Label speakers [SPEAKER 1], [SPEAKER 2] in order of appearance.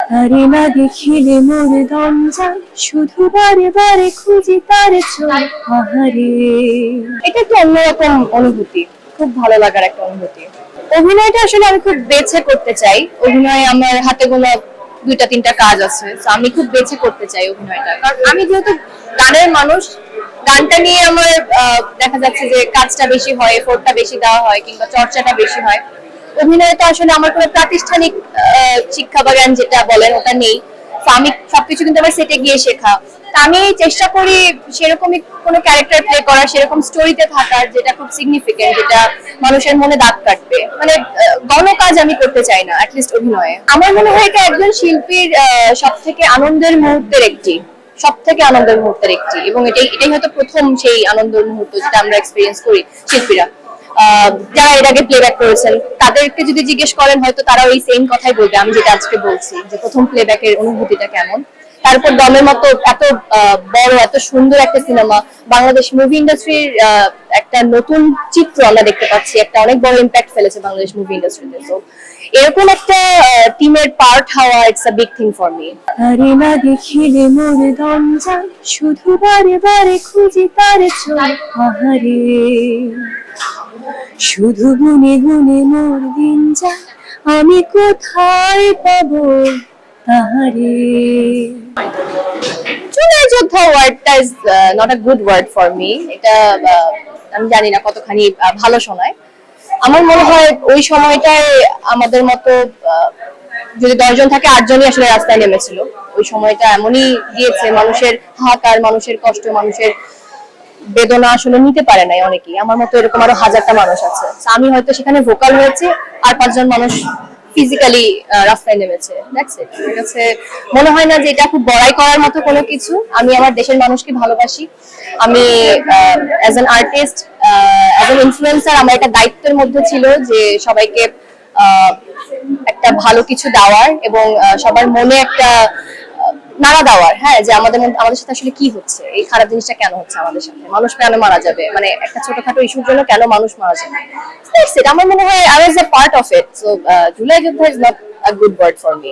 [SPEAKER 1] তারে না দেখিলে মোর দম যায়, শুধু বারে বারে খুঁজি তার চোখ আহারে। এটা একটা অন্যরকম অনুভূতি, খুব ভালো লাগার একটা অনুভূতি। অভিনয়টা আসলে আমি খুব বেছে করতে চাই। অভিনয় আমার হাতে গোনা দুইটা তিনটা কাজ আছে, তো আমি খুব বেছে করতে চাই অভিনয়টা, কারণ আমি যেহেতু গানের মানুষ, গানটা নিয়ে আমার দেখা যাচ্ছে যে কাজটা বেশি হয়, এফোর্টটা বেশি দেওয়া হয়, কিংবা চর্চাটা বেশি হয়। অভিনয় তো আসলে আমার কোনো প্রাতিষ্ঠানিক শিক্ষা বা জ্ঞান যেটা বলেন ওটা নেই। তো আমি সবকিছু কিন্তু আমার সেটে গিয়ে শেখা। তা আমি চেষ্টা করি সেরকমই কোনো ক্যারেক্টার প্লে করার, সেরকম স্টোরিতে থাকার, যেটা খুব সিগনিফিকেন্ট, যেটা মানুষের মনে দাগ কাটবে। মানে গণ কাজ আমি করতে চাই না, অ্যাটলিস্ট অভিনয়ে। আমার মনে হয় এটা একজন শিল্পীর সব থেকে আনন্দের মুহূর্তের একটি, সব থেকে আনন্দের মুহূর্তের একটি, এবং এটাই হয়তো প্রথম সেই আনন্দের মুহূর্ত যেটা আমরা এক্সপিরিয়েন্স করি শিল্পীরা। যারা এর আগে প্লেব্যাক করেছেন তাদেরকে যদি জিজ্ঞেস করেন, হয়তো তারা ওই সেম কথাই বলবে আমি যেটা আজকে বলছি, যে প্রথম প্লেব্যাকের অনুভূতিটা কেমন। তারপর দমের মতো এত বড়, এত সুন্দর একটা সিনেমা, বাংলাদেশ মুভি ইন্ডাস্ট্রির একটা নতুন চিত্র আমরা দেখতে পাচ্ছি, একটা অনেক বড় ইম্প্যাক্ট ফেলেছে বাংলাদেশ মুভি ইন্ডাস্ট্রিতে। তো এরকম একটা টিমের পার্ট হওয়া, it's a big thing for me. আরে না দেখিলে মোর দম যায়, শুধু বারে বারে খুঁজি তার চোখ আহারে। শুধু গুনে গুনে মোর দিন যায়, আমি কোথায় পাবো তাহারে। চুলাই যোদ্ধা ওয়ার্ডটা is not a good word for me. এটা আমি জানি না কতখানি ভালো শোনায়। আমার মনে হয় ওই সময়টায় আমাদের মতো যদি 10 জন থাকে, 8 জনই আসলে রাস্তায় নেমেছিল। ওই সময়টা এমনই গিয়েছে, মানুষের হাহাকার, মানুষের কষ্ট, মানুষের বেদনা আসলে নিতে পারে নাই অনেকেই। আমার মতো এরকম আরো হাজারটা মানুষ আছে। আমি হয়তো সেখানে ভোকাল হয়েছে, আর 5 জন মানুষ ফিজিক্যালি রাস্তায় নেমেছে। That's it. আমার কাছে মনে হয় না যে এটা খুব বড়াই করার মতো কোনো কিছু। আমি আমার দেশের মানুষকে ভালোবাসি। আমি as an artist, as an influencer, আমার একটা দায়িত্বের মধ্যে ছিল যে সবাইকে একটা ভালো কিছু দেওয়ার, এবং সবার মনে একটা নাড়া দেওয়ার। হ্যাঁ, যে আমাদের সাথে আসলে কি হচ্ছে, এই খারাপ জিনিসটা কেন হচ্ছে আমাদের সাথে, মানুষ কেন মারা যাবে, মানে একটা ছোটখাটো ইস্যুর জন্য কেন মানুষ মারা যাবে। আমার মনে হয় I was a part of it. So July Yudha is not a good word for me.